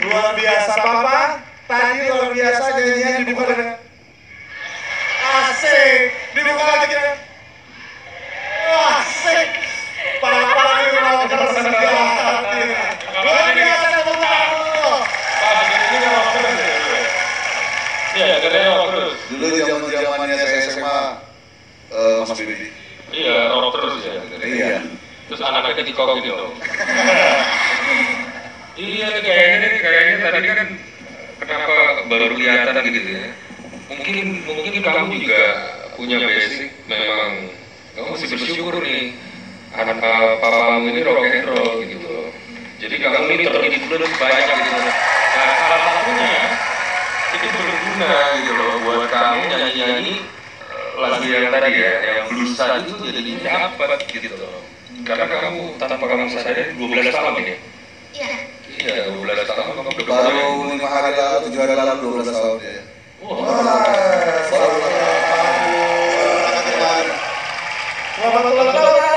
Luar biasa Papa, tadi luar biasa nyanyian dibuka dengan asik, dibuka lagi dengan asik. Papa ini rocker sejati. Luar biasa tepuk tangan dulu. Ini kan rocker ya? Iya, katanya rocker. Dulu zaman-zamannya saya SMA, Mas Bibi. Iya, rocker terus ya. Iya. Terus anaknya TikTok gitu dong. Iya, kayaknya tadi kan kenapa baru kelihatan gitu ya? Mungkin kamu juga punya basic, memang kamu mesti bersyukur nih. Anak papamu ini rock and roll gitu loh. Jadi kamu ini terinfluence banyak gitu loh. Nah, salah satunya itu berguna gitu loh buat kamu nyanyi-nyanyi lagu yang tadi ya, yang bluesan itu jadi dapat gitu loh. Karena kamu tanpa kamu sadari 12 tahun ini. Iya. Iya, 12 tahun kamu udah Baru 5 hari lalu, 7 hari lalu, 12 tahun ya. Selamat ulang tahun.